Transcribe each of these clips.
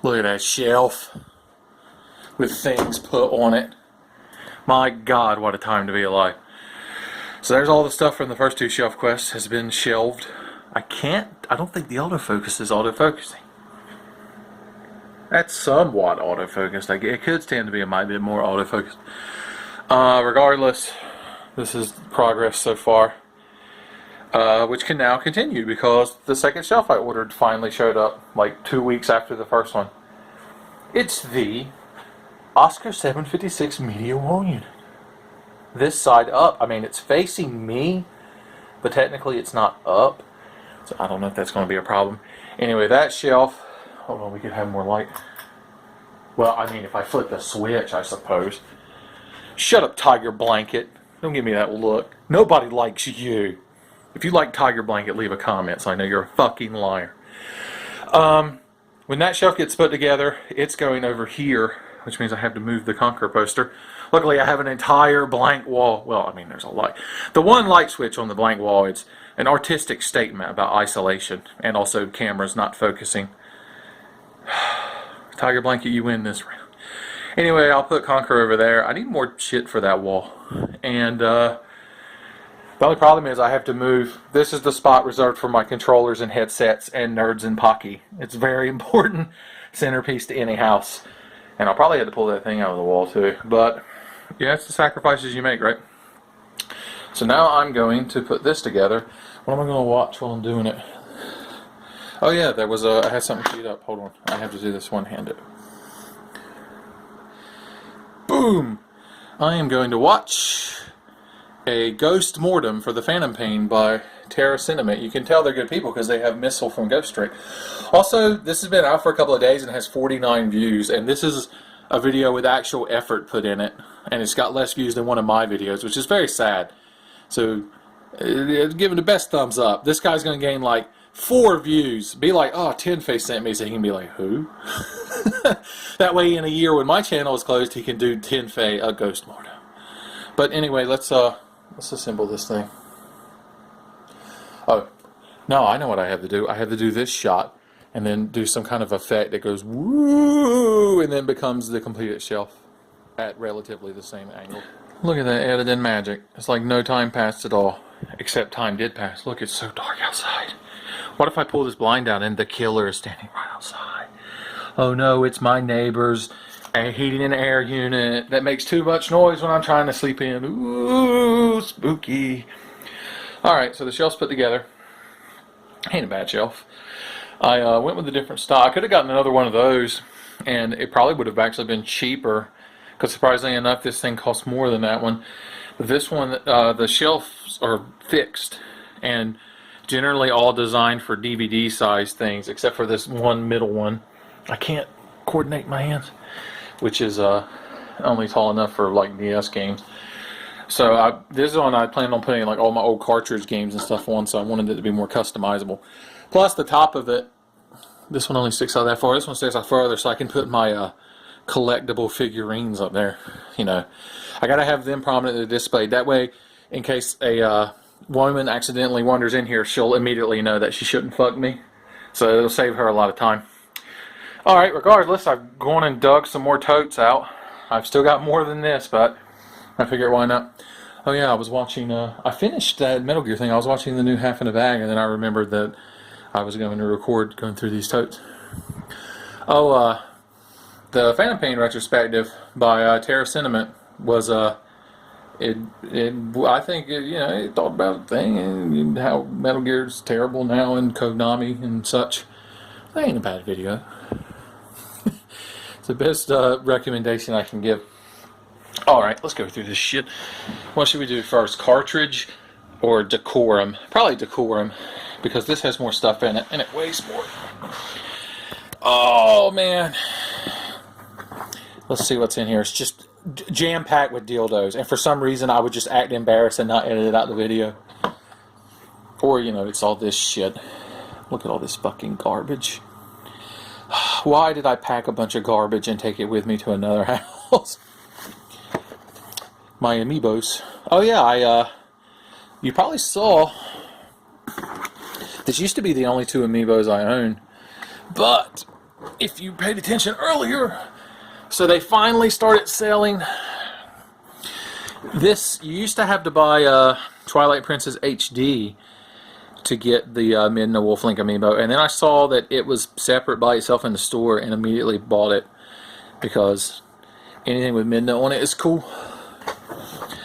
Look at that shelf with things put on it. My God, what a time to be alive. So there's all the stuff from the first two shelf quests has been shelved. I don't think the autofocus is autofocusing. That's somewhat autofocused. It could stand to be a might bit more autofocused. Regardless, this is progress so far. Which can now continue because the second shelf I ordered finally showed up like 2 weeks after the first one. It's the Oscar 756 media wall unit. This side up. I mean, it's facing me, but technically it's not up. So I don't know if that's going to be a problem. Anyway, that shelf. Hold on, we could have more light. Well, I mean, if I flip the switch, I suppose. Shut up, Tiger Blanket. Don't give me that look. Nobody likes you. If you like Tiger Blanket, leave a comment so I know you're a fucking liar. When that shelf gets put together, it's going over here, which means I have to move the Conqueror poster. Luckily, I have an entire blank wall. Well, I mean, there's a light. The one light switch on the blank wall, it's an artistic statement about isolation and also cameras not focusing. Tiger Blanket, you win this round. Anyway, I'll put Conqueror over there. I need more shit for that wall. And the only problem is I have to move. This is the spot reserved for my controllers and headsets and nerds and Pocky. It's a very important centerpiece to any house. And I'll probably have to pull that thing out of the wall too. But yeah, it's the sacrifices you make, right? So now I'm going to put this together. What am I going to watch while I'm doing it? Oh yeah, I had something queued up. Hold on. I have to do this one-handed. Boom! I am going to watch a Ghost Mortem for the Phantom Pain by Terra Sentiment. You can tell they're good people because they have Missile from Ghost Trick. Also, this has been out for a couple of days and has 49 views, and this is a video with actual effort put in it, and it's got less views than one of my videos, which is very sad. So, give it the best thumbs up. This guy's going to gain like 4 views. Be like, oh, Tenfey sent me, so he can be like, who? That way, in a year when my channel is closed, he can do Tenfey a Ghost Mortem. But anyway, let's assemble this thing. Oh, no, I know what I have to do. I have to do this shot and then do some kind of effect that goes woo and then becomes the completed shelf at relatively the same angle. Look at that added in magic. It's like no time passed at all. Except time did pass. Look, it's so dark outside. What if I pull this blind down and the killer is standing right outside? Oh no, it's my neighbor's heating and air unit that makes too much noise when I'm trying to sleep in. Ooh, spooky. Alright, so the shelf's put together. Ain't a bad shelf. I went with a different style. I could have gotten another one of those, and it probably would have actually been cheaper, because surprisingly enough, this thing costs more than that one. But this one, the shelves are fixed, and generally all designed for DVD size things, except for this one middle one. I can't coordinate my hands, which is only tall enough for like DS games. So this one I planned on putting like all my old cartridge games and stuff on, so I wanted it to be more customizable. Plus the top of it, this one only sticks out that far. This one sticks out further, so I can put my collectible figurines up there. You know, I gotta have them prominently displayed. That way, in case a woman accidentally wanders in here, she'll immediately know that she shouldn't fuck me. So it'll save her a lot of time. Alright, regardless, I've gone and dug some more totes out. I've still got more than this, but I figured why not. Oh yeah, I was watching, I finished that Metal Gear thing. I was watching the new Half in a Bag, and then I remembered that I was going to record going through these totes. Oh, the Phantom Pain retrospective by Terra Sentiment was, I think, you know, it thought about the thing and how Metal Gear's terrible now and Konami and such. That ain't a bad video. It's the best recommendation I can give. Alright, let's go through this shit. What should we do first? Cartridge or Decorum? Probably Decorum, because this has more stuff in it and it weighs more. Oh man. Let's see what's in here. It's just jam-packed with dildos, and for some reason I would just act embarrassed and not edit it out the video. Or, you know, it's all this shit. Look at all this fucking garbage. Why did I pack a bunch of garbage and take it with me to another house? My amiibos. Oh yeah, you probably saw, this used to be the only 2 amiibos I own, but if you paid attention earlier. So they finally started selling this. You used to have to buy Twilight Princess HD to get the Midna Wolflink amiibo, and then I saw that it was separate by itself in the store and immediately bought it because anything with Midna on it is cool.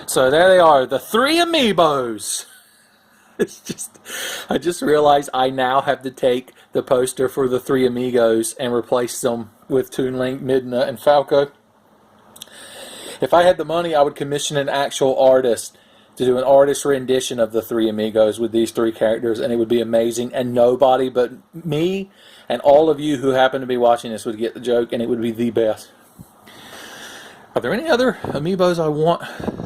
So there they are, the 3 amiibos. It's just, I just realized I now have to take the poster for the 3 amigos and replace them with Toon Link, Midna, and Falco. If I had the money, I would commission an actual artist to do an artist rendition of the 3 amigos with these 3 characters, and it would be amazing, and nobody but me and all of you who happen to be watching this would get the joke, and it would be the best. Are there any other amiibos I want?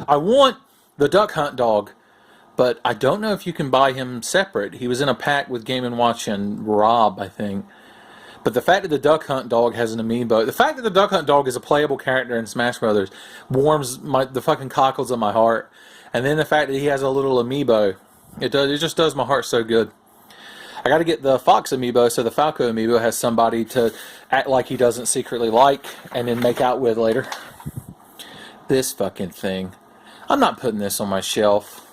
I want the Duck Hunt dog, but I don't know if you can buy him separate. He was in a pack with Game & Watch and Rob, I think. But the fact that the Duck Hunt dog has an amiibo, the fact that the Duck Hunt dog is a playable character in Smash Brothers warms the fucking cockles of my heart. And then the fact that he has a little amiibo, it just does my heart so good. I got to get the Fox amiibo so the Falco amiibo has somebody to act like he doesn't secretly like and then make out with later. This fucking thing. I'm not putting this on my shelf.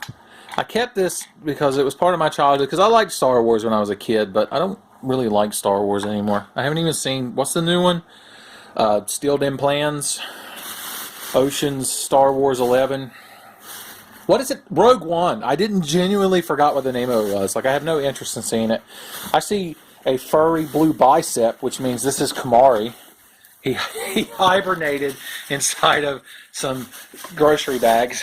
I kept this because it was part of my childhood, because I liked Star Wars when I was a kid, but I don't really like Star Wars anymore. I haven't even seen, what's the new one? Steel Dim Plans, Oceans, Star Wars 11. What is it? Rogue One. I didn't genuinely forgot what the name of it was. Like, I have no interest in seeing it. I see a furry blue bicep, which means this is Kamari. He hibernated inside of some grocery bags.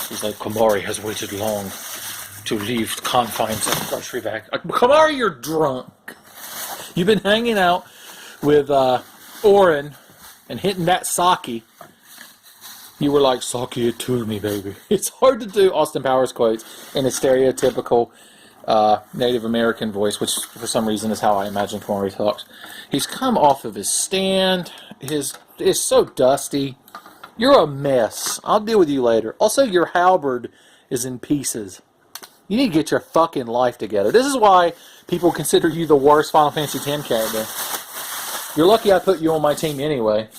He's like, Kamari has waited long to leave the confines of the grocery bag. Like, Kamari, you're drunk. You've been hanging out with Oren and hitting that sake. You were like, sake it to me, baby. It's hard to do Austin Powers quotes in a stereotypical Native American voice, which for some reason is how I imagine Kamari talks. He's come off of his stand. It's so dusty. You're a mess. I'll deal with you later. Also, your halberd is in pieces. You need to get your fucking life together. This is why people consider you the worst Final Fantasy X character. You're lucky I put you on my team anyway,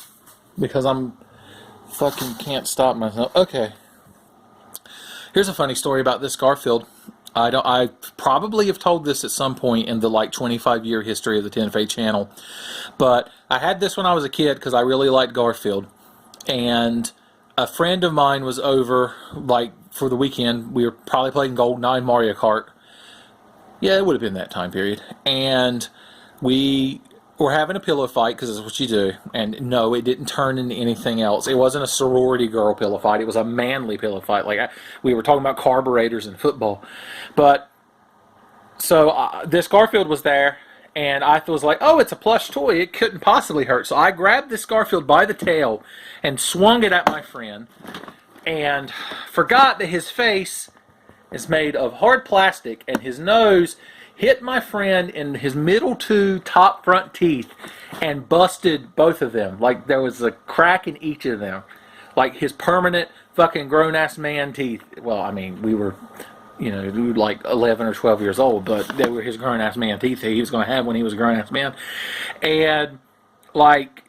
because I'm fucking can't stop myself. Okay. Here's a funny story about this Garfield. I probably have told this at some point in the like 25-year history of the Tenfey channel, but I had this when I was a kid because I really liked Garfield, and a friend of mine was over like for the weekend. We were probably playing GoldenEye Mario Kart. Yeah, it would have been that time period, and we were having a pillow fight because that's what you do. And no, it didn't turn into anything else. It wasn't a sorority girl pillow fight. It was a manly pillow fight. Like we were talking about carburetors and football. But so this Garfield was there, and I was like, oh, it's a plush toy. It couldn't possibly hurt. So I grabbed this Garfield by the tail and swung it at my friend, and forgot that his face is made of hard plastic, and his nose hit my friend in his middle 2 top front teeth and busted both of them. Like there was a crack in each of them. Like his permanent fucking grown-ass man teeth. Well, I mean, we were like 11 or 12 years old, but they were his grown-ass man teeth that he was going to have when he was a grown-ass man. And like,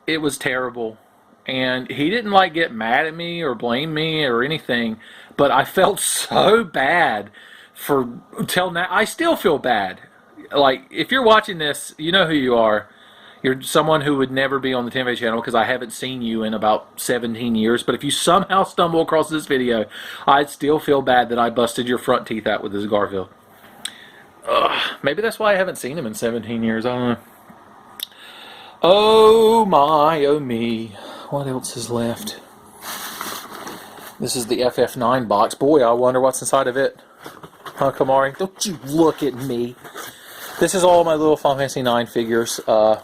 it was terrible. And he didn't like get mad at me or blame me or anything, but I felt so bad until now. I still feel bad. Like, if you're watching this, you know who you are. You're someone who would never be on the Tenfey channel because I haven't seen you in about 17 years. But if you somehow stumble across this video, I'd still feel bad that I busted your front teeth out with this Garfield. Maybe that's why I haven't seen him in 17 years. I don't know. Oh my, oh me. What else is left? This is the FF9 box. Boy, I wonder what's inside of it. Huh, Kamari? Don't you look at me. This is all my little Final Fantasy 9 figures. I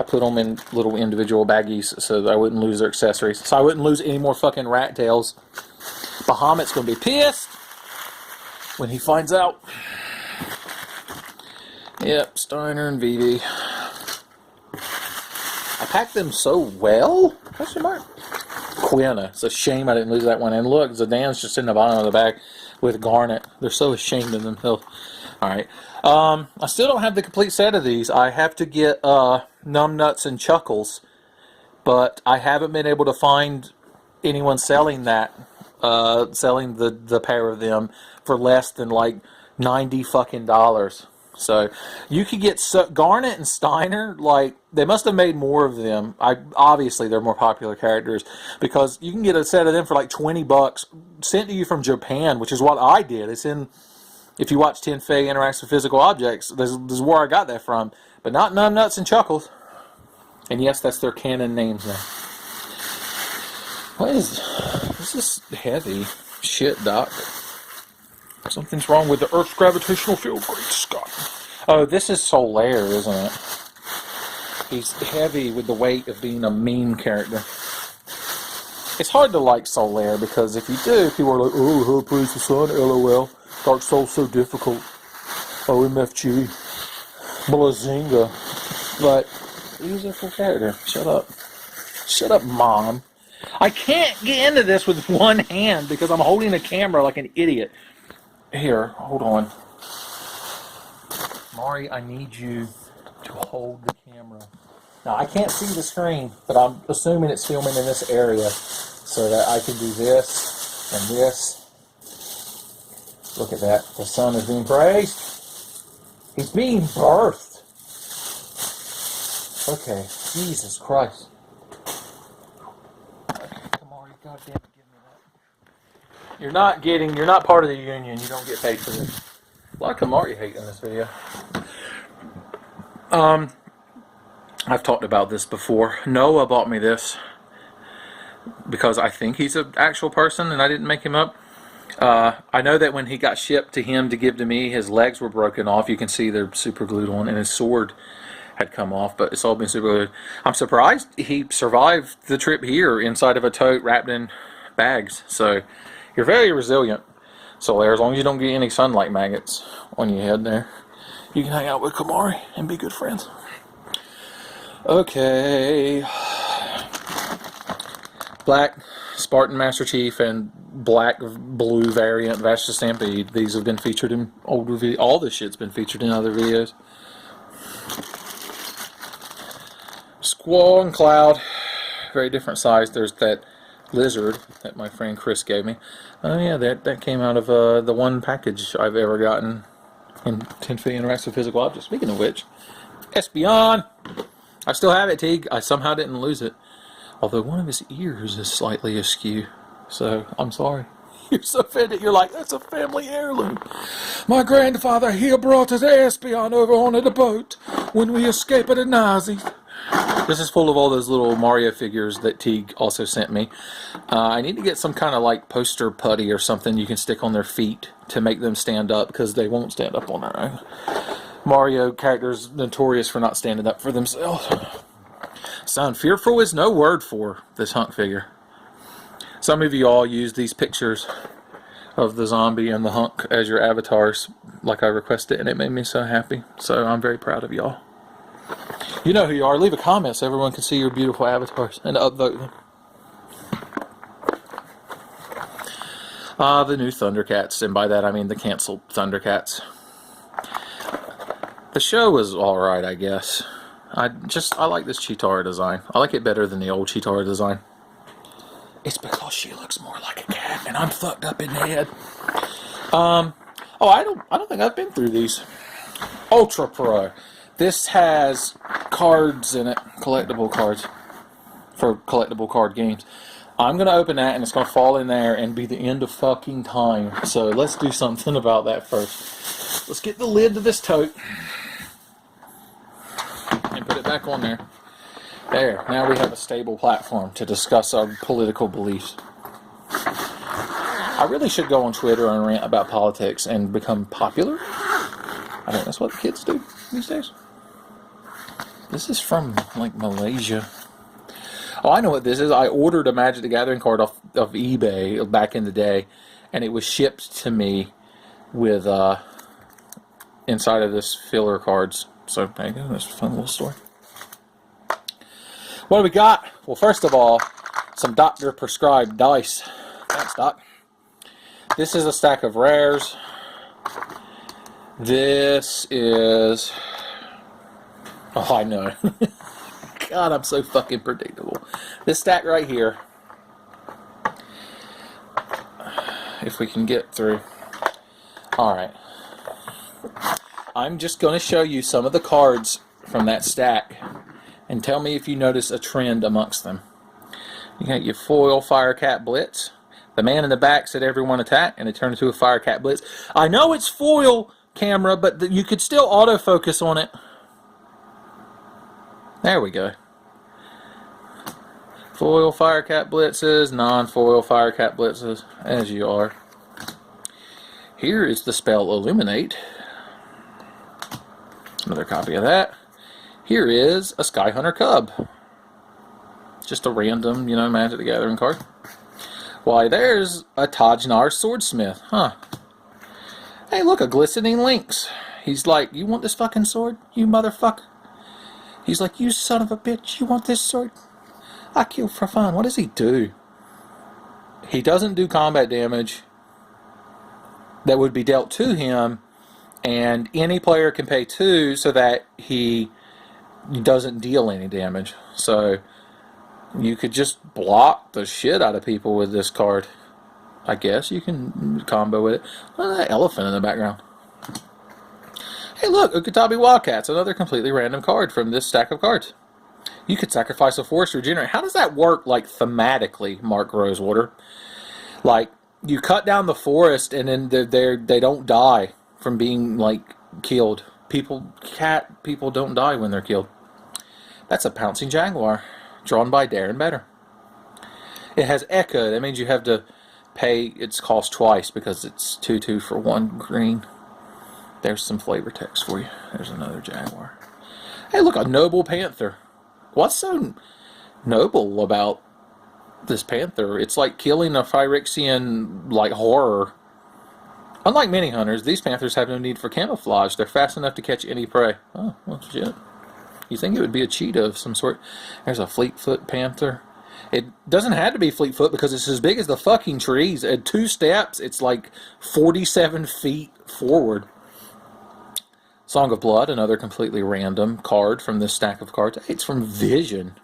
put them in little individual baggies so that I wouldn't lose their accessories. So I wouldn't lose any more fucking rat tails. Bahamut's going to be pissed when he finds out. Yep, Steiner and Vivi. I packed them so well? Question mark? Quina. It's a shame I didn't lose that one. And look, Zidane's just in the bottom of the bag. with Garnet. They're so ashamed of themselves. Alright. I still don't have the complete set of these. I have to get Numbnuts and Chuckles, but I haven't been able to find anyone selling that, selling the pair of them for less than like $90 fucking dollars. So you could get Garnet and Steiner, like they must have made more of them. Obviously they're more popular characters, because you can get a set of them for like $20 sent to you from Japan, which is what I did. It's in, if you watch Tenfey Interacts with Physical Objects, this is where I got that from, but not Numbnuts and Chuckles. And yes, that's their canon names now. What is this heavy shit, Doc? Something's wrong with the Earth's gravitational field. Great Scott. Oh, this is Solaire, isn't it? He's heavy with the weight of being a meme character. It's hard to like Solaire, because if you do, people are like, oh, who plays the sun? LOL. Dark Soul's so difficult. OMFG. Blazinga. But he's a cool character. Shut up. Shut up, Mom. I can't get into this with one hand because I'm holding a camera like an idiot. Here, hold on. Mari, I need you to hold the camera. Now, I can't see the screen, but I'm assuming it's filming in this area so that I can do this and this. Look at that. The sun is being praised. He's being birthed. Okay, Jesus Christ. Mari, goddamn it. You're not part of the union. You don't get paid for this. A lot of Kamari hate in this video. I've talked about this before. Noah bought me this because I think he's an actual person and I didn't make him up. I know that when he got shipped to him to give to me, his legs were broken off. You can see they're super glued on, and his sword had come off, but it's all been super glued. I'm surprised he survived the trip here inside of a tote wrapped in bags. So you're very resilient, Solaire, as long as you don't get any sunlight maggots on your head there. You can hang out with Kamari and be good friends. Okay. Black Spartan Master Chief and black blue variant Vashta Stampede. These have been featured in older videos. All this shit's been featured in other videos. Squall and Cloud. Very different size. There's that lizard that my friend Chris gave me. Oh yeah, that came out of the one package I've ever gotten in Tenfey Interacts with Physical Objects. Speaking of which, Espeon! I still have it, Teague. I somehow didn't lose it. Although one of his ears is slightly askew. So, I'm sorry. You're so offended. You're like, that's a family heirloom. My grandfather, he brought his Espeon over onto the boat when we escaped the Nazis. This is full of all those little Mario figures that Teague also sent me. I need to get some kind of like poster putty or something you can stick on their feet to make them stand up, because they won't stand up on their own. Mario characters notorious for not standing up for themselves. Sound fearful is no word for this hunk figure. Some of you all use these pictures of the zombie and the hunk as your avatars like I requested, and it made me so happy. So I'm very proud of y'all. You know who you are. Leave a comment so everyone can see your beautiful avatars and upvote them. The new Thundercats, and by that I mean the canceled Thundercats. The show was alright, I guess. I like this Cheetara design. I like it better than the old Cheetara design. It's because she looks more like a cat, and I'm fucked up in the head. Oh, I don't think I've been through these. Ultra Pro. This has cards in it, collectible cards, for collectible card games. I'm going to open that, and it's going to fall in there and be the end of fucking time. So let's do something about that first. Let's get the lid to this tote and put it back on there. There, now we have a stable platform to discuss our political beliefs. I really should go on Twitter and rant about politics and become popular. I think that's what the kids do these days. This is from, like, Malaysia. Oh, I know what this is. I ordered a Magic the Gathering card off of eBay back in the day, and it was shipped to me with, inside of this filler cards. So, there you go. That's a fun little story. What do we got? Well, first of all, some doctor-prescribed dice. Thanks, Doc. This is a stack of rares. This is... Oh, I know. God, I'm so fucking predictable. This stack right here, if we can get through. Alright. I'm just going to show you some of the cards from that stack and tell me if you notice a trend amongst them. You got your foil Firecat Blitz. The man in the back said everyone attack, and it turned into a Firecat Blitz. I know it's foil camera, but you could still autofocus on it. There we go. Foil Firecat Blitzes, non-foil Firecat Blitzes, as you are. Here is the spell Illuminate. Another copy of that. Here is a Skyhunter Cub. Just a random, you know, Magic the Gathering card. Why, there's a Tajnar Swordsmith, huh? Hey, look, a Glistening Lynx. He's like, you want this fucking sword, you motherfucker? He's like, you son of a bitch, you want this sword? I kill for fun. What does he do? He doesn't do combat damage that would be dealt to him, and any player can pay 2 so that he doesn't deal any damage. So you could just block the shit out of people with this card. I guess you can combo with it. Look at that elephant in the background. Hey look, Ukatabi Wildcats, another completely random card from this stack of cards. You could sacrifice a forest to regenerate. How does that work, like, thematically, Mark Rosewater? Like, you cut down the forest and then they don't die from being, like, killed. Cat people don't die when they're killed. That's a Pouncing Jaguar, drawn by Darren Better. It has Echo. That means you have to pay its cost twice because it's 2/2 for 1 green. There's some flavor text for you. There's another Jaguar. Hey, look, a Noble Panther. What's so noble about this panther? It's like killing a Phyrexian, like, horror. Unlike many hunters, these panthers have no need for camouflage. They're fast enough to catch any prey. Oh, well, shit. You think it would be a cheetah of some sort. There's a Fleetfoot panther. It doesn't have to be Fleetfoot because it's as big as the fucking trees. At 2 steps, it's like 47 feet forward. Song of Blood, another completely random card from this stack of cards. It's from Vision.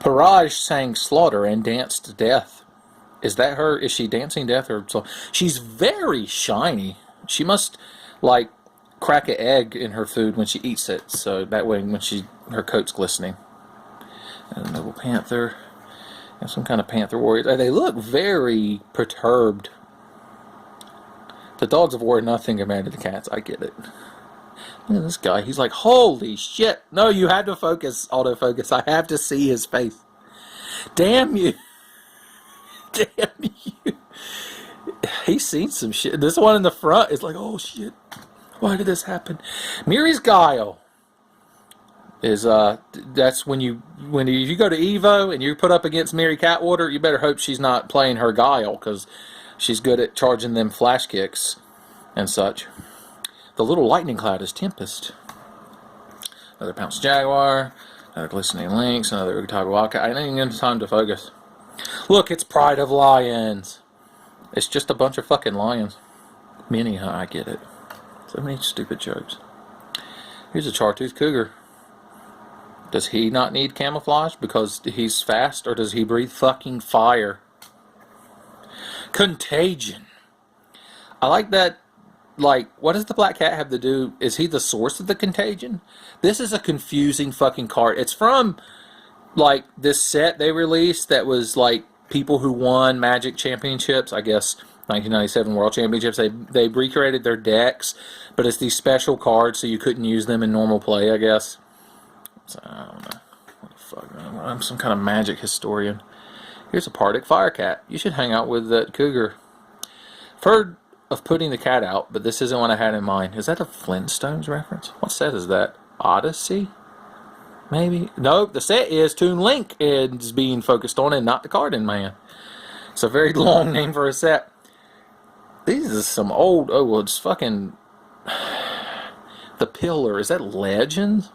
Parage sang Slaughter and danced Death. Is that her? Is she dancing Death? Or so? She's very shiny. She must, like, crack an egg in her food when she eats it, so that way when her coat's glistening. And a Noble Panther. And some kind of Panther warrior. They look very perturbed. The dogs of war are nothing compared to the cats. I get it. Look at this guy. He's like, holy shit. No, you have to focus, autofocus. I have to see his face. Damn you. Damn you. He's seen some shit. This one in the front is like, oh shit. Why did this happen? Miri's Guile is, that's when you go to Evo and you put up against Miri Catwater, you better hope she's not playing her Guile, because she's good at charging them flash kicks and such. The little lightning cloud is Tempest. Another Pounce Jaguar, another Glistening Lynx, another Ukatabi Wildcat. I didn't even get time to focus. Look, it's Pride of Lions. It's just a bunch of fucking lions. Mini, huh? I get it. So many stupid jokes. Here's a Chartooth Cougar. Does he not need camouflage because he's fast, or does he breathe fucking fire? Contagion. I like that. Like, what does the Black Cat have to do? Is he the source of the contagion? This is a confusing fucking card. It's from, like, this set they released that was, like, people who won Magic Championships, I guess, 1997 World Championships. They recreated their decks, but it's these special cards, so you couldn't use them in normal play, I guess. So, I don't know. What the fuck? I'm some kind of Magic historian. Here's a Pardic Firecat. You should hang out with that cougar. I've heard of putting the cat out, but this isn't what I had in mind. Is that a Flintstones reference? What set is that? Odyssey? Maybe? Nope, the set is Toon Link is being focused on and not the card in my hand. It's a very long name for a set. These are some old, oh well, it's fucking The Pillar. Is that Legends?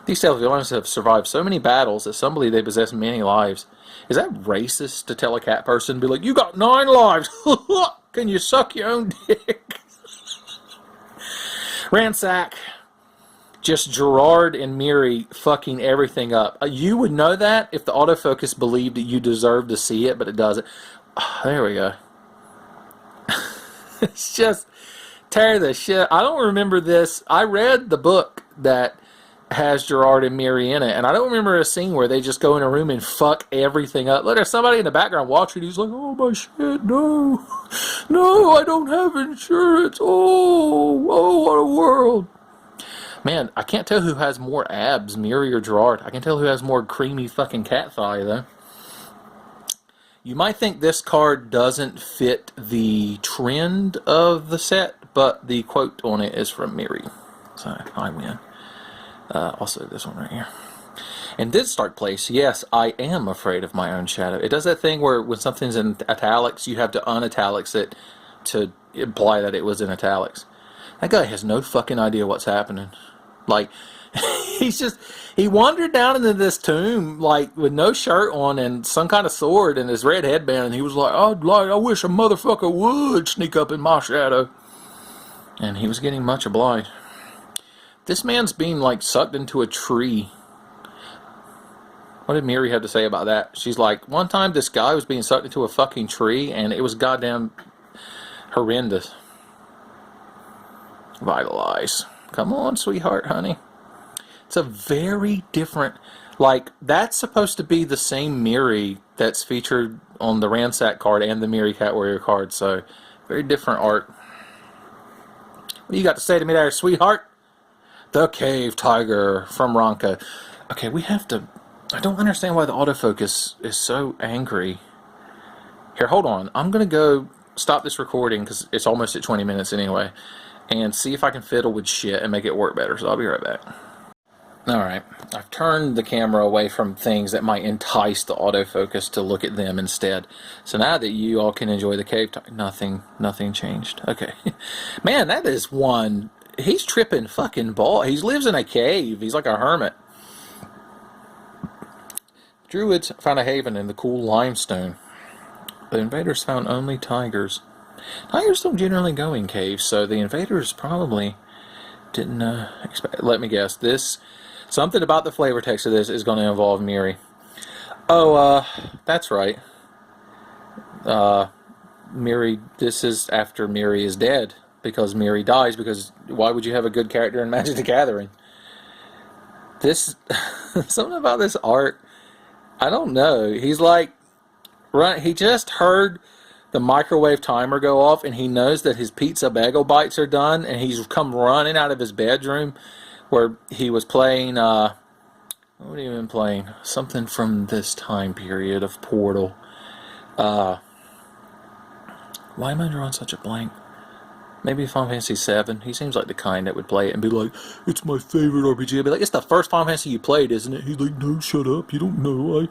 These villains have survived so many battles that some believe they possess many lives. Is that racist to tell a cat person, be like, you got 9 lives. Can you suck your own dick? Ransack. Just Gerard and Miri fucking everything up. You would know that if the autofocus believed that you deserved to see it, but it doesn't. Oh, there we go. It's just tear the shit. I don't remember this. I read the book that has Gerard and Miri in it, and I don't remember a scene where they just go in a room and fuck everything up. There's somebody in the background watching. He's like, oh my shit, no. No, I don't have insurance. Oh, what a world. Man, I can't tell who has more abs, Miri or Gerard. I can tell who has more creamy fucking cat thigh, though. You might think this card doesn't fit the trend of the set, but the quote on it is from Miri. So, I win. Also, this one right here. And did start place, yes, I am afraid of my own shadow. It does that thing where when something's in italics, you have to unitalics it to imply that it was in italics. That guy has no fucking idea what's happening. Like, he wandered down into this tomb, like, with no shirt on and some kind of sword and his red headband, and he was like, I wish a motherfucker would sneak up in my shadow. And he was getting much obliged. This man's being, like, sucked into a tree. What did Miri have to say about that? She's like, one time this guy was being sucked into a fucking tree, and it was goddamn horrendous. Vitalize. Come on, sweetheart, honey. It's a very different, like, that's supposed to be the same Miri that's featured on the Ransack card and the Miri Cat Warrior card, so very different art. What do you got to say to me there, sweetheart? The Cave Tiger from Ronka. Okay, we have to, I don't understand why the autofocus is so angry. Here, hold on. I'm going to go stop this recording because it's almost at 20 minutes anyway, and see if I can fiddle with shit and make it work better, so I'll be right back. Alright, I've turned the camera away from things that might entice the autofocus to look at them instead. So now that you all can enjoy the cave, nothing changed. Okay. Man, that is one, he's tripping fucking ball. He lives in a cave. He's like a hermit. Druids found a haven in the cool limestone. The invaders found only tigers. Tigers don't generally go in caves, so the invaders probably didn't expect. Let me guess. Something about the flavor text of this is going to involve Miri. Oh, that's right. Miri. This is after Miri is dead, because Miri dies. Because why would you have a good character in Magic the Gathering? This something about this art. I don't know. He's like, he just heard the microwave timer go off, and he knows that his pizza bagel bites are done, and he's come running out of his bedroom where he was playing, what have you been playing? Something from this time period of Portal. Why am I drawing such a blank? Maybe Final Fantasy VII. He seems like the kind that would play it and be like, it's my favorite RPG. I'd be like, it's the first Final Fantasy you played, isn't it? He's like, no, shut up. You don't know.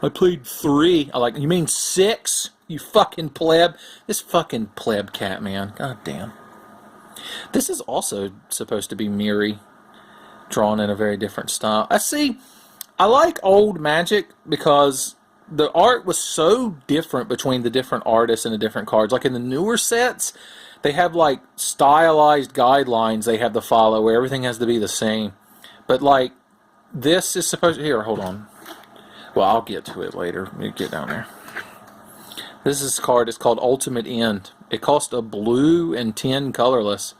I played 3. I'm like, you mean 6? You fucking pleb. This fucking pleb cat, man. God damn. This is also supposed to be Miri, drawn in a very different style. I like old Magic because the art was so different between the different artists and the different cards. Like in the newer sets, they have like stylized guidelines they have to follow where everything has to be the same. But like, this is supposed to, here, hold on. Well, I'll get to it later. Let me get down there. This card is called Ultimate End. It costs a blue and 10 colorless.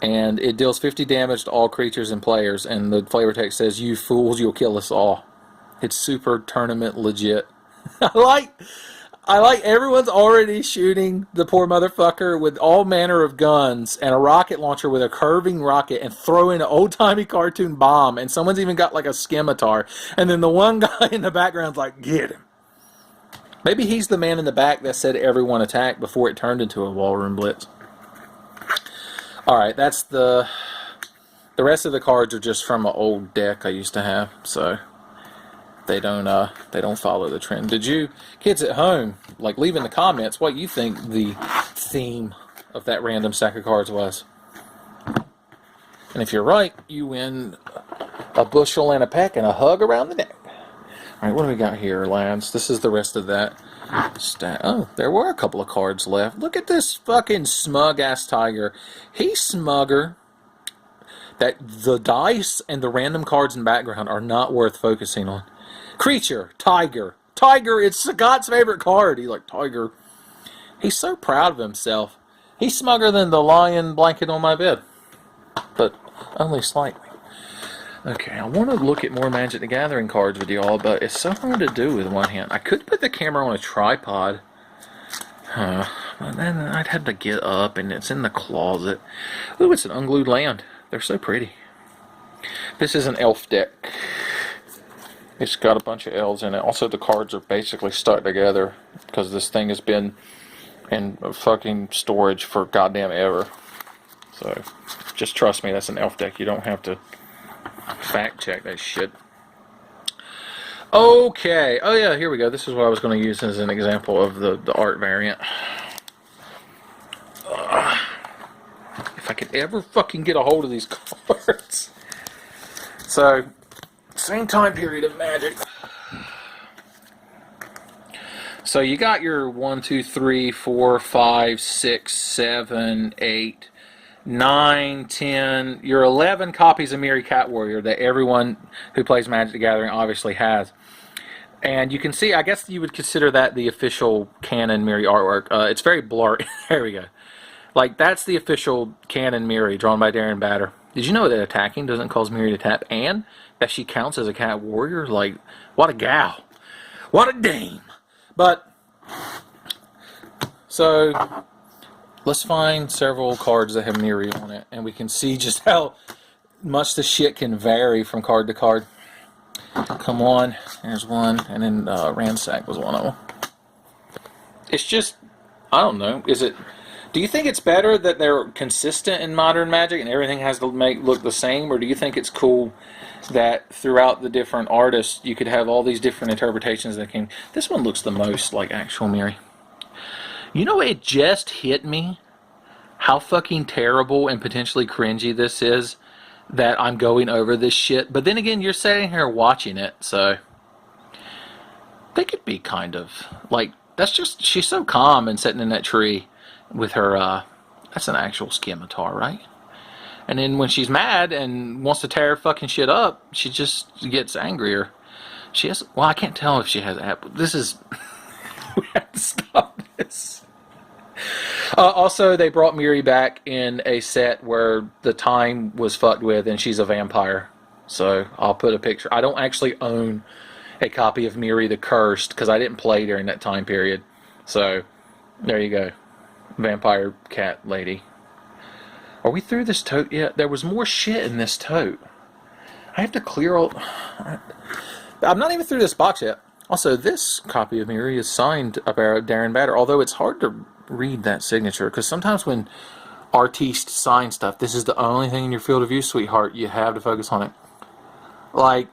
And it deals 50 damage to all creatures and players. And the flavor text says, you fools, you'll kill us all. It's super tournament legit. I like everyone's already shooting the poor motherfucker with all manner of guns and a rocket launcher with a curving rocket and throwing an old-timey cartoon bomb. And someone's even got like a scimitar. And then the one guy in the background's like, get him. Maybe he's the man in the back that said everyone attack before it turned into a Wallroom Blitz. Alright, that's the rest of the cards are just from an old deck I used to have, so they don't follow the trend. Did you kids at home, like, leave in the comments what you think the theme of that random stack of cards was? And if you're right, you win a bushel and a peck and a hug around the neck. Alright, what do we got here, lads? This is the rest of that oh, there were a couple of cards left. Look at this fucking smug-ass tiger. He's smugger. That the dice and the random cards in the background are not worth focusing on. Creature, tiger. Tiger, it's Scott's favorite card. He's like, tiger. He's so proud of himself. He's smugger than the lion blanket on my bed. But only slightly. Okay, I want to look at more Magic the Gathering cards with y'all, but it's so hard to do with one hand. I could put the camera on a tripod. But then I'd have to get up, and it's in the closet. Ooh, it's an unglued land. They're so pretty. This is an elf deck. It's got a bunch of elves in it. Also, the cards are basically stuck together because this thing has been in fucking storage for goddamn ever. So, just trust me, that's an elf deck. You don't have to fact check that shit. Okay. Oh yeah, here we go. This is what I was going to use as an example of the art variant. If I could ever fucking get a hold of these cards. So, same time period of Magic. So you got your 1, 2, 3, 4, 5, 6, 7, 8, 9, 10, your 11 copies of Mirri Cat Warrior that everyone who plays Magic the Gathering obviously has. And you can see, I guess you would consider that the official canon Mirri artwork. It's very blurry. There we go. Like, that's the official canon Mirri drawn by Darren Batter. Did you know that attacking doesn't cause Mirri to tap and that she counts as a cat warrior? Like, what a gal. What a dame. But, so, let's find several cards that have Mirri on it, and we can see just how much the shit can vary from card to card. Come on, there's one, and then Ransack was one of them. It's just, I don't know, do you think it's better that they're consistent in Modern Magic and everything has to look the same, or do you think it's cool that throughout the different artists you could have all these different interpretations that came? This one looks the most like actual Mirri. You know, it just hit me how fucking terrible and potentially cringy this is that I'm going over this shit. But then again, you're sitting here watching it, so they could be kind of like, that's just, she's so calm and sitting in that tree with her, that's an actual scimitar, right? And then when she's mad and wants to tear fucking shit up, she just gets angrier. She has, well, I can't tell if she has apple. This is, we have to stop this. Also, they brought Mirri back in a set where the time was fucked with and she's a vampire. So, I'll put a picture. I don't actually own a copy of Mirri the Cursed because I didn't play during that time period. So, there you go. Vampire cat lady. Are we through this tote yet? There was more shit in this tote. I have to clear all... I'm not even through this box yet. Also, this copy of Mirri is signed by Darren Batter, although it's hard to read that signature, because sometimes when artistes sign stuff, this is the only thing in your field of view, sweetheart. You have to focus on it. Like,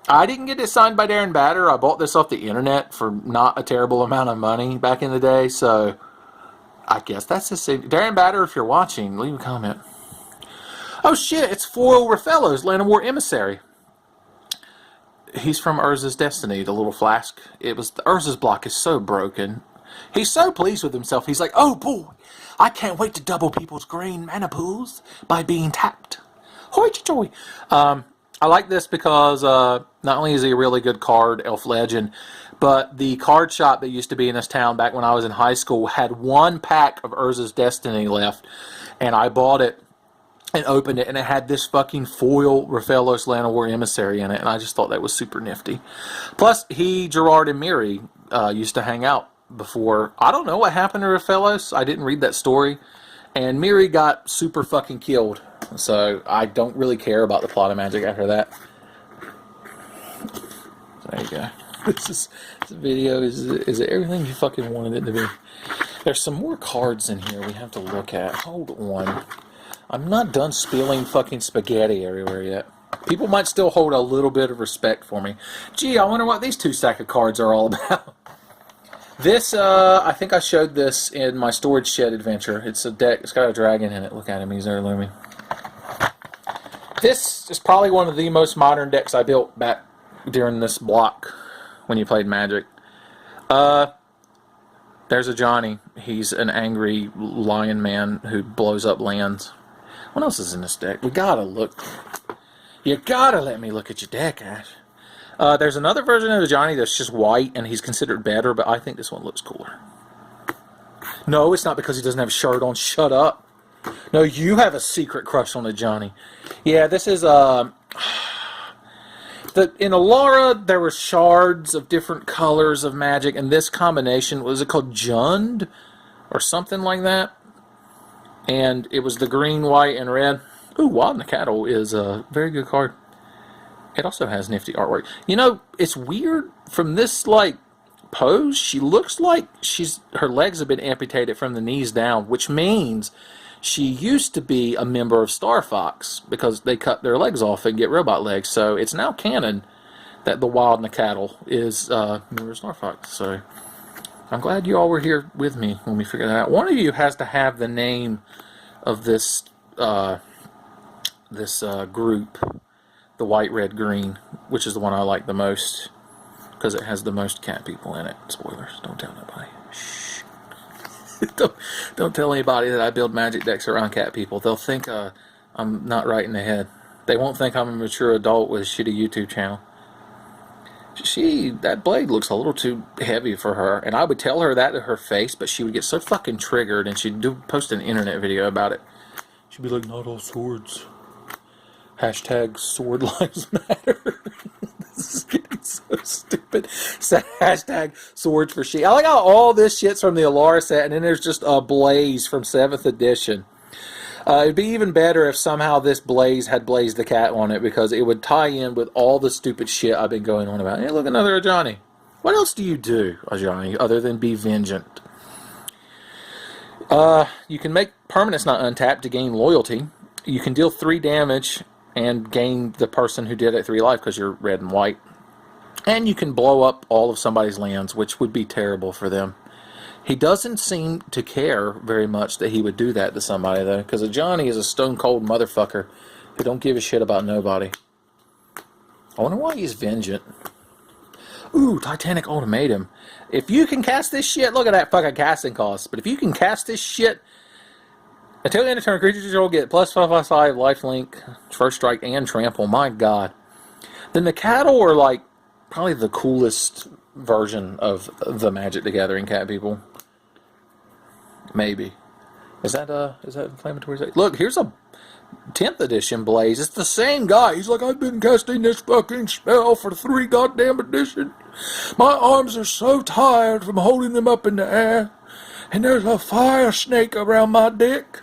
I didn't get it signed by Darren Batter. I bought this off the internet for not a terrible amount of money back in the day, so... I guess that's the same. Darren Batter, if you're watching, leave a comment. Oh shit, it's Foil Rafello's Land of War Emissary. He's from Urza's Destiny, the little flask. Urza's block is so broken. He's so pleased with himself. He's like, oh boy, I can't wait to double people's green mana pools by being tapped. Hoy joy. I like this because not only is he a really good card, Elf Legend, but the card shop that used to be in this town back when I was in high school had one pack of Urza's Destiny left, and I bought it and opened it, and it had this fucking foil Rafellos Land of War Emissary in it, and I just thought that was super nifty. Plus, Gerard, and Mirri used to hang out before. I don't know what happened to Rafellos. I didn't read that story. And Mirri got super fucking killed. So, I don't really care about the plot of Magic after that. There you go. This video is everything you fucking wanted it to be. There's some more cards in here we have to look at. Hold on. I'm not done spilling fucking spaghetti everywhere yet. People might still hold a little bit of respect for me. Gee, I wonder what these 2 stack of cards are all about. This, I think I showed this in my storage shed adventure. It's a deck. It's got a dragon in it. Look at him. He's heirlooming. This is probably one of the most modern decks I built back during this block when you played Magic. There's a Johnny. He's an angry lion man who blows up lands. What else is in this deck? We gotta look. You gotta let me look at your deck, Ash. There's another version of the Johnny that's just white, and he's considered better, but I think this one looks cooler. No, it's not because he doesn't have a shirt on. Shut up. No, you have a secret crush on the Johnny. Yeah, this is in Alara, there were shards of different colors of Magic, and this combination, was it called Jund? Or something like that? And it was the green, white, and red. Ooh, Wild and the Cattle is a very good card. It also has nifty artwork. You know, it's weird, from this, like, pose, she looks like her legs have been amputated from the knees down, which means she used to be a member of Star Fox, because they cut their legs off and get robot legs. So it's now canon that the Wild and the Cattle is a member of Star Fox. So I'm glad you all were here with me when we figured that out. One of you has to have the name of this group, the white, red, green, which is the one I like the most because it has the most cat people in it. Spoilers, don't tell nobody. Shh. Don't tell anybody that I build Magic decks around cat people. They'll think I'm not right in the head. They won't think I'm a mature adult with a shitty YouTube channel. That blade looks a little too heavy for her, and I would tell her that to her face, but she would get so fucking triggered, and she'd post an internet video about it. She'd be like, not all swords. Hashtag sword lives matter. This is getting so stupid. Hashtag swords for she. I like how all this shit's from the Alara set, and then there's just a Blaze from 7th edition. It'd be even better if somehow this Blaze had Blaze the Cat on it, because it would tie in with all the stupid shit I've been going on about. Hey, look, another Ajani. What else do you do, Ajani, other than be vengeant? You can make permanents not untapped to gain loyalty. You can deal 3 damage and gain the person who did it 3 life because you're red and white. And you can blow up all of somebody's lands, which would be terrible for them. He doesn't seem to care very much that he would do that to somebody, though, because Johnny is a stone-cold motherfucker who don't give a shit about nobody. I wonder why he's vengeant. Ooh, Titanic Ultimatum. If you can cast this shit, look at that fucking casting cost, but if you can cast this shit, until the end of turn, creatures control get +5/+5, lifelink, first strike, and trample. My god. Then the cattle are like probably the coolest version of the Magic the Gathering cat people. Maybe. Is that inflammatory? Look, here's a 10th edition Blaze. It's the same guy. He's like, I've been casting this fucking spell for 3 goddamn editions. My arms are so tired from holding them up in the air. And there's a fire snake around my dick.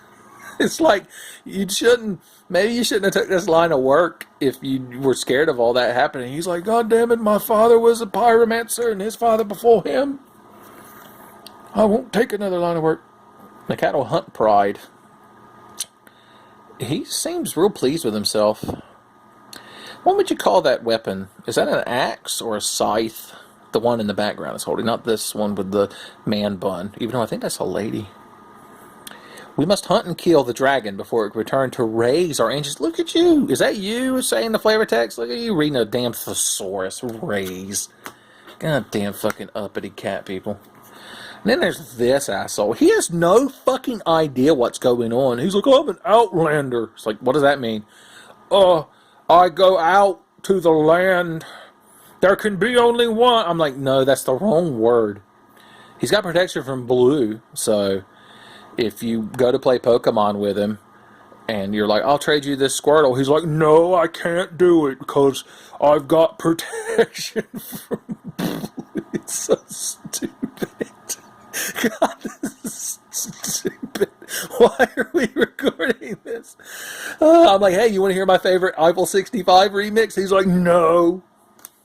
It's like, maybe you shouldn't have took this line of work if you were scared of all that happening. He's like, God damn it, my father was a pyromancer and his father before him. I won't take another line of work. The cattle hunt pride. He seems real pleased with himself. What would you call that weapon? Is that an axe or a scythe? The one in the background is holding, not this one with the man bun, even though I think that's a lady. We must hunt and kill the dragon before it can return to raise our ancients. Look at you. Is that you saying the flavor text? Look at you reading a damn thesaurus. Raise. God damn fucking uppity cat people. And then there's this asshole. He has no fucking idea what's going on. He's like, I'm an outlander. It's like, what does that mean? I go out to the land. There can be only one. I'm like, no, that's the wrong word. He's got protection from blue, so if you go to play Pokemon with him and you're like, I'll trade you this Squirtle, he's like, no, I can't do it because I've got protection from blue. It's so stupid. God, this is stupid. Why are we recording this? I'm like, hey, you want to hear my favorite Eiffel 65 remix? He's like, no.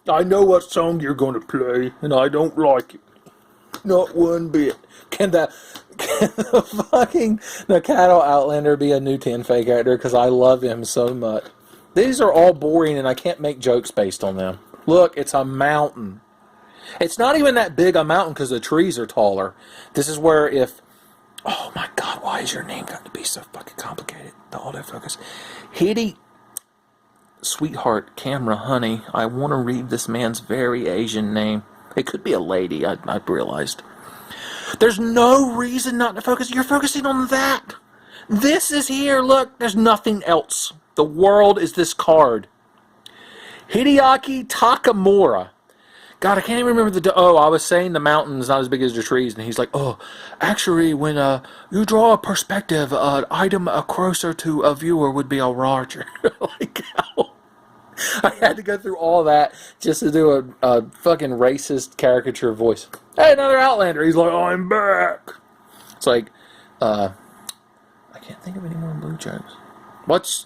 I know what song you're going to play, and I don't like it. Not one bit. Can the Cattle Outlander be a new Tenfey character? Because I love him so much. These are all boring, and I can't make jokes based on them. Look, it's a mountain. It's not even that big a mountain because the trees are taller. This is where if... Oh my god, why is your name got to be so fucking complicated? The autofocus. Hidi sweetheart, camera, honey, I want to read this man's very Asian name. It could be a lady, I realized. There's no reason not to focus. You're focusing on that. This is here. Look, there's nothing else. The world is this card. Hideaki Takamura. God, I can't even remember I was saying the mountain's not as big as the trees, and he's like, oh, actually, when you draw a perspective, an item closer to a viewer would be a larger. Like, how? I had to go through all that just to do a fucking racist caricature voice. Hey, another Outlander. He's like, I'm back. It's like, I can't think of any more blue jokes. What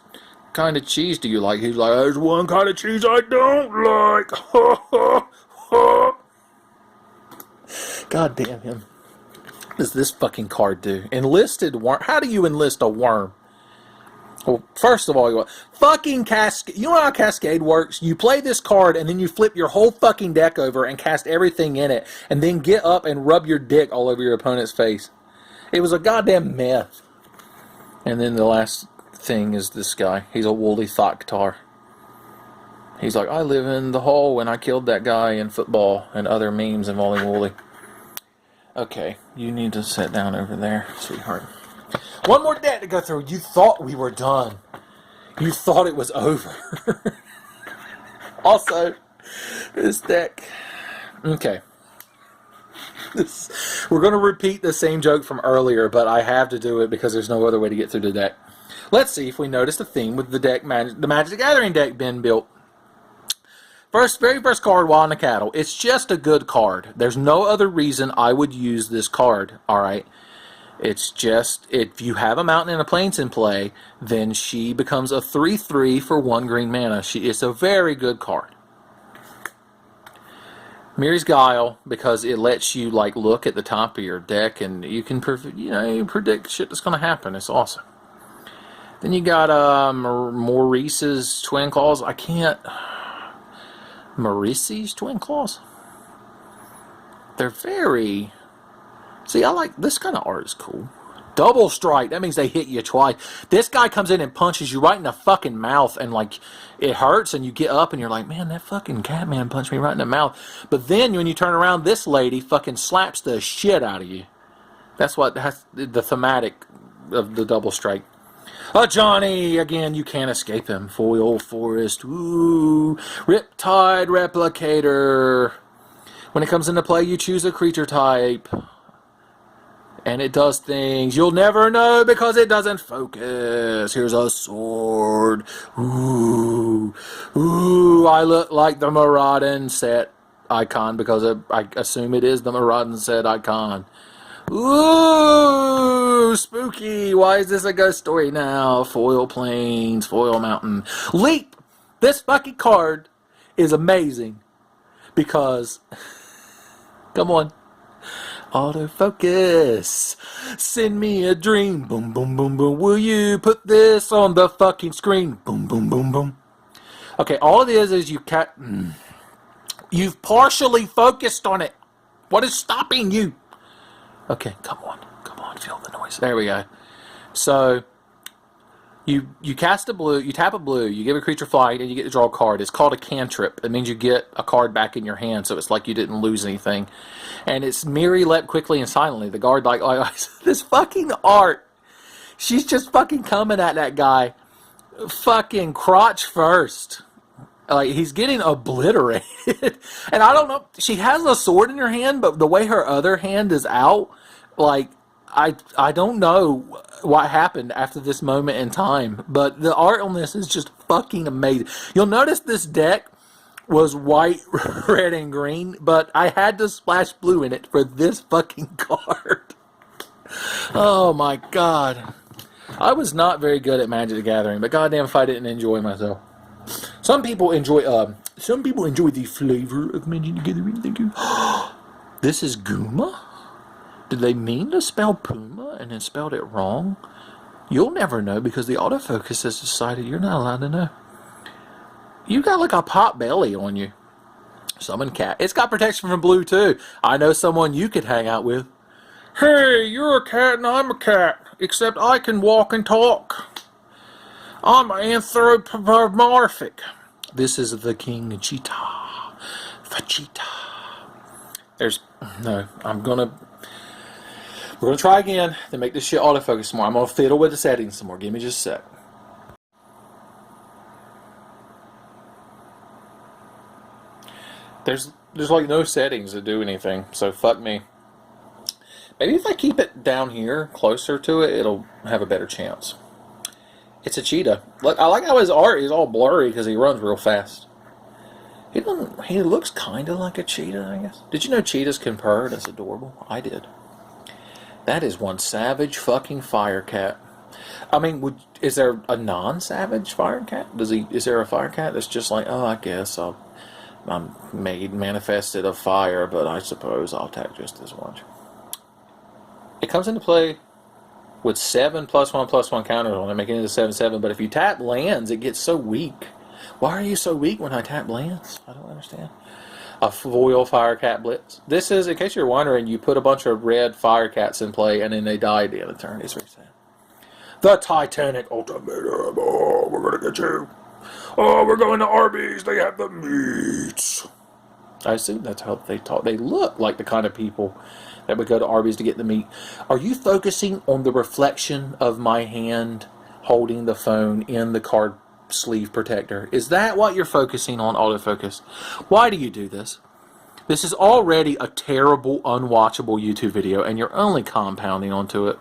kind of cheese do you like? He's like, there's one kind of cheese I don't like. God damn him. What does this fucking card do? Enlisted worm. How do you enlist a worm? Well, first of all, fucking Cascade. You know how Cascade works? You play this card and then you flip your whole fucking deck over and cast everything in it and then get up and rub your dick all over your opponent's face. It was a goddamn myth. And then the last thing is this guy. He's a woolly Thoktar. He's like, I live in the hole when I killed that guy in football and other memes involving Wooly. Okay, you need to sit down over there, sweetheart. One more deck to go through. You thought we were done. You thought it was over. Also, this deck. Okay. We're going to repeat the same joke from earlier, but I have to do it because there's no other way to get through the deck. Let's see if we noticed a theme with the deck, the Magic the Gathering deck being built. Very first card, Wild in the Cattle. It's just a good card. There's no other reason I would use this card, alright? It's just, if you have a Mountain and a Plains in play, then she becomes a 3/3 for 1 green mana. It's a very good card. Miri's Guile, because it lets you like look at the top of your deck and you can you predict shit that's going to happen. It's awesome. Then you got Maurice's Twin Claws. Maurice's Twin Claws? They're very... See, I like... This kind of art is cool. Double strike. That means they hit you twice. This guy comes in and punches you right in the fucking mouth and, like, it hurts and you get up and you're like, man, that fucking Catman punched me right in the mouth. But then when you turn around, this lady fucking slaps the shit out of you. That's the thematic of the double strike. Johnny, again, you can't escape him. Foil Forest, ooh. Riptide Replicator. When it comes into play, you choose a creature type. And it does things you'll never know because it doesn't focus. Here's a sword. Ooh. Ooh, I look like the Maraudin set icon because I assume it is the Maraudin set icon. Ooh, spooky. Why is this a ghost story now? Foil Plains, Foil Mountain. Leap! This fucking card is amazing because, come on, autofocus. Send me a dream. Boom, boom, boom, boom. Will you put this on the fucking screen? Boom, boom, boom, boom. Okay, all it is you've partially focused on it. What is stopping you? Okay, come on, feel the noise. There we go. So, you cast a blue, you tap a blue, you give a creature flight, and you get to draw a card. It's called a cantrip. It means you get a card back in your hand, so it's like you didn't lose anything. And it's Miri leapt quickly and silently. The guard, like this fucking art. She's just fucking coming at that guy, fucking crotch first. Like, he's getting obliterated. And I don't know, she has a sword in her hand, but the way her other hand is out, like, I don't know what happened after this moment in time. But the art on this is just fucking amazing. You'll notice this deck was white, red, and green, but I had to splash blue in it for this fucking card. Oh my god. I was not very good at Magic the Gathering, but goddamn if I didn't enjoy myself. Some people enjoy the flavor of Magic the Gathering. Thank you. This is Guma? Did they mean to spell Puma and then spelled it wrong? You'll never know because the autofocus has decided you're not allowed to know. You got like a pot belly on you. Summon cat. It's got protection from blue too. I know someone you could hang out with. Hey, you're a cat and I'm a cat. Except I can walk and talk. I'm anthropomorphic. This is the King Cheetah. Vegeta. No, we're gonna try again to make this shit autofocus some more. I'm gonna fiddle with the settings some more. Give me just a sec. There's like no settings to do anything, so fuck me. Maybe if I keep it down here, closer to it, it'll have a better chance. It's a cheetah. Look, I like how his art is all blurry because he runs real fast. He looks kind of like a cheetah, I guess. Did you know cheetahs can purr? That's adorable. I did. That is one savage fucking fire cat. I mean, is there a non-savage fire cat? Is there a fire cat that's just like, oh, I guess I'm manifested of fire, but I suppose I'll attack just this one. It comes into play with 7+1/+1 counters on it, making it a 7/7. But if you tap lands, it gets so weak. Why are you so weak when I tap lands? I don't understand. A foil fire cat blitz. This is, in case you're wondering, you put a bunch of red fire cats in play, and then they die at the end of the turn. It's very sad. The Titanic Ultimatum. Oh, we're gonna get you. Oh, we're going to Arby's. They have the meats. I assume that's how they talk. They look like the kind of people that would go to Arby's to get the meat. Are you focusing on the reflection of my hand holding the phone in the card sleeve protector? Is that what you're focusing on, autofocus? Why do you do this? This is already a terrible, unwatchable YouTube video, and you're only compounding onto it.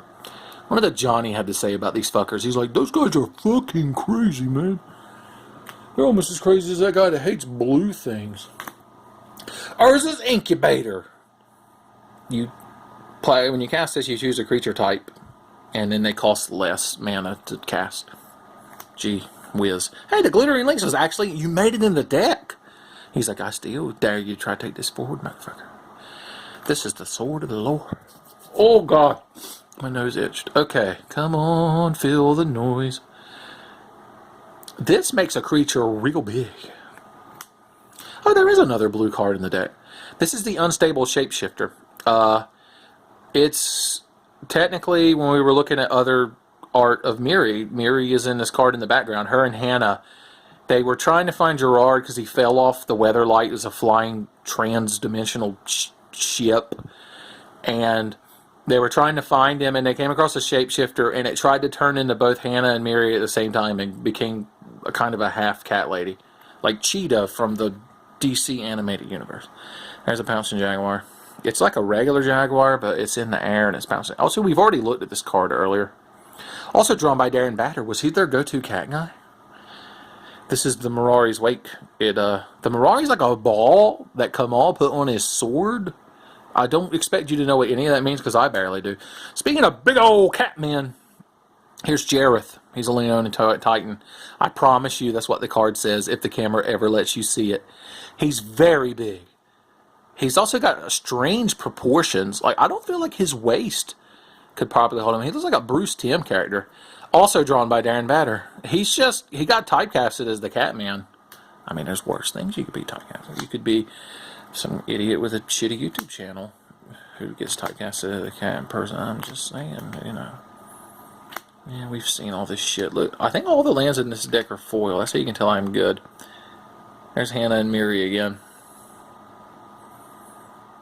What did Johnny had to say about these fuckers? He's like, those guys are fucking crazy, man. They're almost as crazy as that guy that hates blue things. Ours is Incubator. When you cast this, you choose a creature type, and then they cost less mana to cast. Gee whiz. Hey, the Glittering Links was actually, you made it in the deck. He's like, I still dare you try to take this forward, motherfucker. This is the sword of the Lord. Oh, God. My nose itched. Okay, come on, feel the noise. This makes a creature real big. Oh, there is another blue card in the deck. This is the Unstable Shapeshifter. It's technically, when we were looking at other art of Miri is in this card in the background. Her and Hannah, they were trying to find Gerard because he fell off the Weatherlight. It was a flying trans-dimensional ship. And they were trying to find him, and they came across a shapeshifter, and it tried to turn into both Hannah and Miri at the same time and became a kind of a half cat lady. Like Cheetah from the DC animated universe. There's a Pouncing Jaguar. It's like a regular Jaguar, but it's in the air and it's bouncing. Also, we've already looked at this card earlier. Also drawn by Darren Batter. Was he their go-to cat guy? This is the Mirari's Wake. The Mirari's like a ball that Kamal put on his sword. I don't expect you to know what any of that means because I barely do. Speaking of big old cat men, here's Jareth. He's a Leonin Titan. I promise you that's what the card says if the camera ever lets you see it. He's very big. He's also got strange proportions. Like, I don't feel like his waist could properly hold him. He looks like a Bruce Timm character. Also drawn by Darren Batter. He got typecasted as the Catman. I mean, there's worse things you could be typecasted. You could be some idiot with a shitty YouTube channel who gets typecasted as a cat person. I'm just saying, you know. Yeah, we've seen all this shit. Look, I think all the lands in this deck are foil. That's how you can tell I'm good. There's Hannah and Miri again.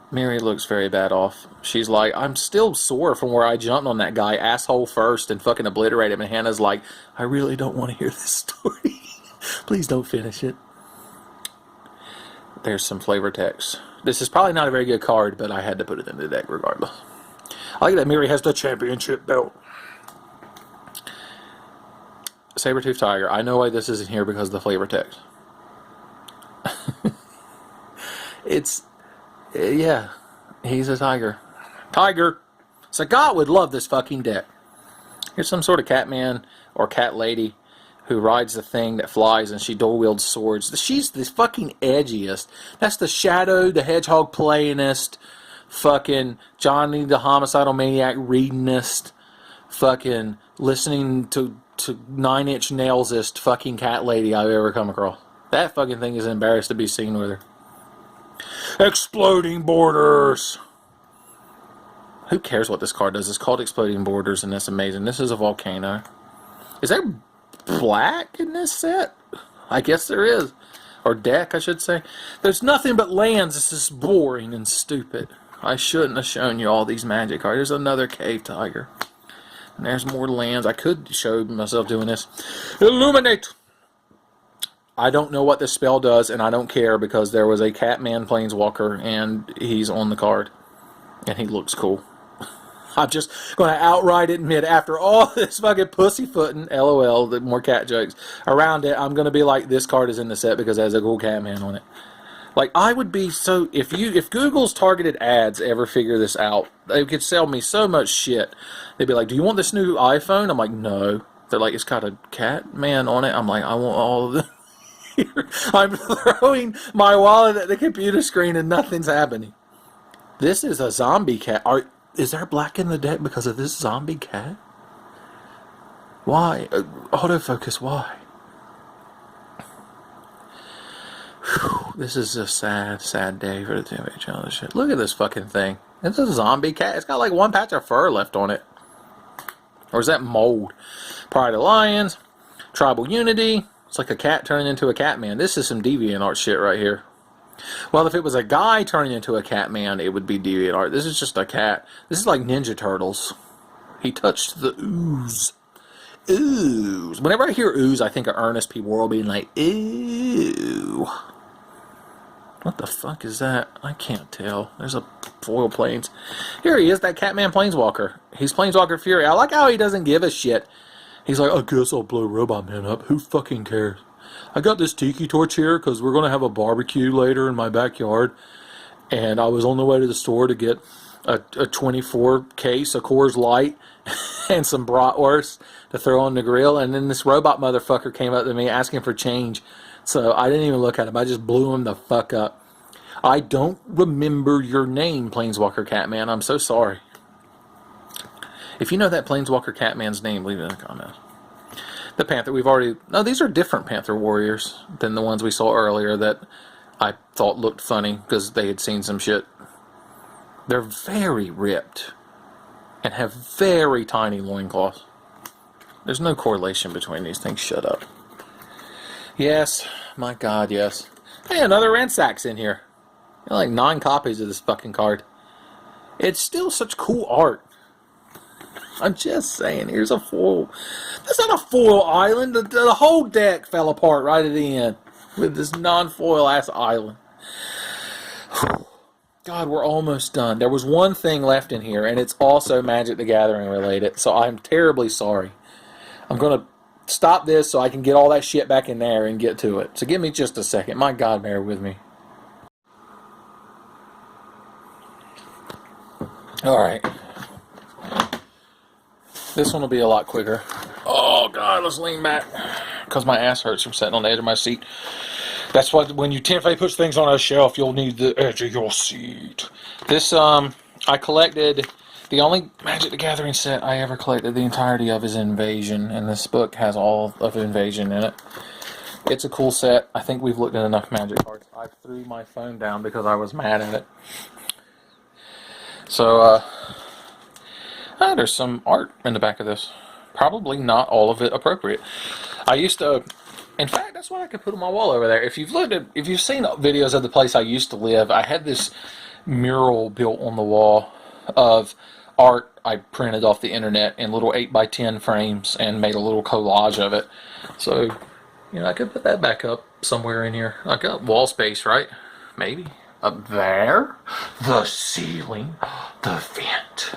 Miri looks very bad off. She's like, I'm still sore from where I jumped on that guy asshole first and fucking obliterate him. And Hannah's like, I really don't want to hear this story. Please don't finish it. There's some flavor text. This is probably not a very good card, but I had to put it in the deck regardless. I like that Miri has the championship belt. Saber-Tooth Tiger. I know why this isn't here because of the flavor text. Yeah, he's a tiger. Tiger! Sagat would love this fucking deck. Here's some sort of Catman or cat lady who rides the thing that flies and she dual wields swords. She's the fucking edgiest. That's the Shadow the Hedgehog playingist, fucking Johnny the Homicidal Maniac readingist, fucking listening to 9 Inch Nailsist fucking cat lady I've ever come across. That fucking thing is embarrassed to be seen with her. Exploding Borders! Who cares what this card does? It's called Exploding Borders, and that's amazing. This is a volcano. Is there black in this set? I guess there is. Or deck, I should say. There's nothing but lands. This is boring and stupid. I shouldn't have shown you all these magic cards. There's another Cave Tiger. And there's more lands. I could show myself doing this. Illuminate! I don't know what this spell does, and I don't care because there was a Catman Planeswalker, and he's on the card. And he looks cool. I'm just going to outright admit, after all this fucking pussyfooting, LOL, the more cat jokes, around it, I'm going to be like, this card is in the set because it has a cool Catman on it. Like, I would be so... If Google's targeted ads ever figure this out, they could sell me so much shit. They'd be like, do you want this new iPhone? I'm like, no. They're like, it's got a Catman on it. I'm like, I want all of them. I'm throwing my wallet at the computer screen and nothing's happening. This is a zombie cat. Is there black in the deck because of this zombie cat? Why? Autofocus, why? Whew, this is a sad, sad day for the Tenfey challenge shit. Look at this fucking thing. It's a zombie cat. It's got like one patch of fur left on it. Or is that mold? Pride of Lions. Tribal Unity. It's like a cat turning into a Catman. This is some DeviantArt shit right here. Well, if it was a guy turning into a Catman, it would be DeviantArt. This is just a cat. This is like Ninja Turtles. He touched the ooze. Ooze. Whenever I hear ooze, I think of Ernest P. Worrell being like, ooh. What the fuck is that? I can't tell. There's a foil planes. Here he is, that Catman Planeswalker. He's Planeswalker Fury. I like how he doesn't give a shit. He's like, I guess I'll blow Robot Man up. Who fucking cares? I got this tiki torch here because we're going to have a barbecue later in my backyard. And I was on the way to the store to get a 24 case of Coors Light and some bratwurst to throw on the grill. And then this robot motherfucker came up to me asking for change. So I didn't even look at him. I just blew him the fuck up. I don't remember your name, Planeswalker Catman. I'm so sorry. If you know that Planeswalker Catman's name, leave it in the comments. The Panther, we've already... No, these are different Panther Warriors than the ones we saw earlier that I thought looked funny because they had seen some shit. They're very ripped and have very tiny loincloths. There's no correlation between these things. Shut up. Yes, my God, yes. Hey, another Ransack's in here. Like 9 copies of this fucking card. It's still such cool art. I'm just saying, here's a foil. That's not a foil island. The whole deck fell apart right at the end with this non-foil ass island. God, we're almost done. There was one thing left in here, and it's also Magic the Gathering related, so I'm terribly sorry. I'm going to stop this so I can get all that shit back in there and get to it. So give me just a second. My God, bear with me. Alright. This one will be a lot quicker. Oh, God, let's lean back. Because my ass hurts from sitting on the edge of my seat. That's what, when you Tenfey puts things on a shelf, you'll need the edge of your seat. This, I collected, the only Magic the Gathering set I ever collected the entirety of is Invasion. And this book has all of Invasion in it. It's a cool set. I think we've looked at enough Magic cards. I threw my phone down because I was mad at it. So, there's some art in the back of this. Probably not all of it appropriate. I used to, in fact, that's what I could put on my wall over there. If you've seen videos of the place I used to live, I had this mural built on the wall of art I printed off the internet in little 8x10 frames and made a little collage of it. So, you know, I could put that back up somewhere in here. I got wall space, right? Maybe. Up there? The ceiling. The vent.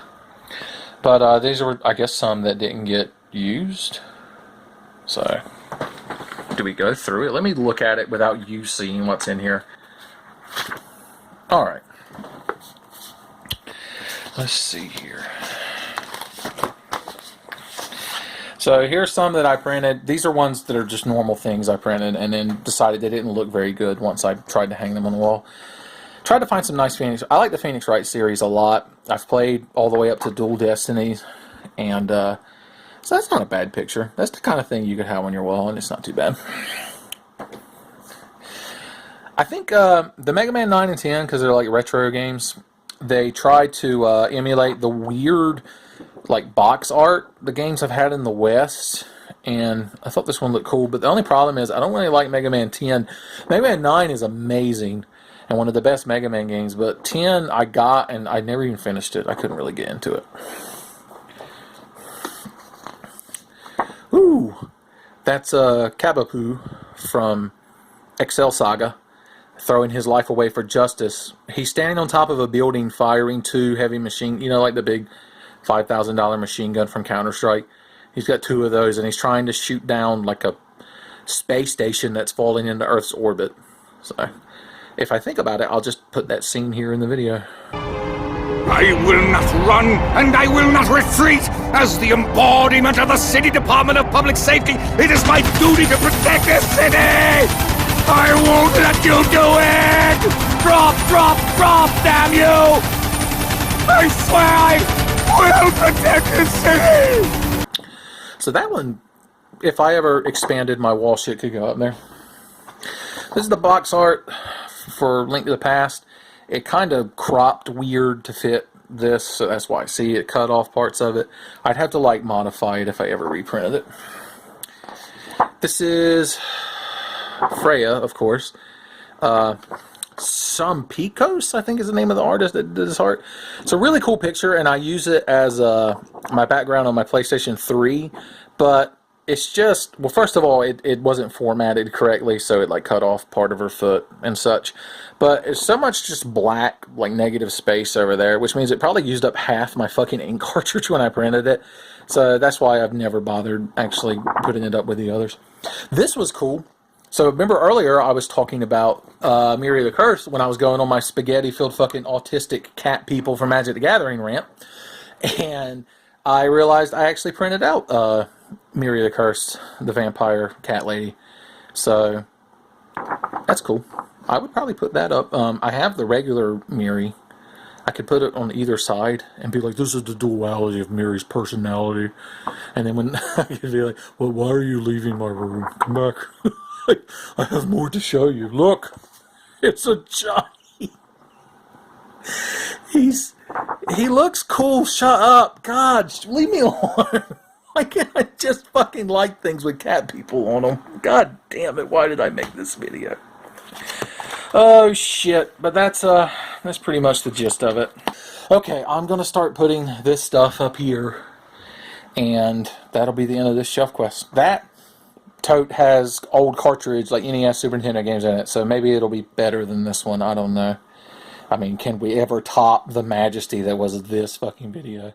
But these are, I guess, some that didn't get used. So, do we go through it? Let me look at it without you seeing what's in here. Alright. Let's see here. So, here's some that I printed. These are ones that are just normal things I printed and then decided they didn't look very good once I tried to hang them on the wall. Tried to find some nice Phoenix. I like the Phoenix Wright series a lot. I've played all the way up to Dual Destinies, and so that's not a bad picture. That's the kind of thing you could have on your wall, and it's not too bad. I think the Mega Man 9 and 10, because they're like retro games, they tried to emulate the weird like box art the games have had in the West, and I thought this one looked cool, but the only problem is I don't really like Mega Man 10. Mega Man 9 is amazing and one of the best Mega Man games, but 10 I got and I never even finished it. I couldn't really get into it. Ooh, that's Kabapoo from Excel Saga, throwing his life away for justice. He's standing on top of a building firing 2 heavy machine, you know, like the big $5,000 machine gun from Counter-Strike. He's got 2 of those, and he's trying to shoot down like a space station that's falling into Earth's orbit. So, if I think about it, I'll just put that scene here in the video. I will not run, and I will not retreat. As the embodiment of the City Department of Public Safety, it is my duty to protect this city! I won't let you do it! Drop, drop, drop, damn you! I swear I will protect this city! So that one, if I ever expanded my wall shit, could go up there. This is the box art for Link to the Past. It kind of cropped weird to fit this, so that's why I see it cut off parts of it. I'd have to like modify it if I ever reprinted it. This is Freya, of course. Some Picos, I think is the name of the artist that did this art. It's a really cool picture, and I use it as my background on my PlayStation 3, but it's just, well, first of all, it wasn't formatted correctly, so it like cut off part of her foot and such. But it's so much just black, like negative space over there, which means it probably used up half my fucking ink cartridge when I printed it. So that's why I've never bothered actually putting it up with the others. This was cool. So remember earlier I was talking about Miri the Curse when I was going on my spaghetti-filled fucking autistic cat people from Magic the Gathering rant. And I realized I actually printed out Miri the Curse, the vampire cat lady. So that's cool. I would probably put that up. I have the regular Miri. I could put it on either side and be like, this is the duality of Miri's personality. And then when I could be like, well, why are you leaving my room? Come back. I have more to show you. Look, it's a Johnny. He looks cool. Shut up. God, leave me alone. Why can't I just fucking like things with cat people on them? God damn it, why did I make this video? Oh shit, but that's pretty much the gist of it. Okay, I'm gonna start putting this stuff up here, and that'll be the end of this shelf quest. That tote has old cartridge, like NES, Super Nintendo games in it, so maybe it'll be better than this one, I don't know. I mean, can we ever top the majesty that was this fucking video?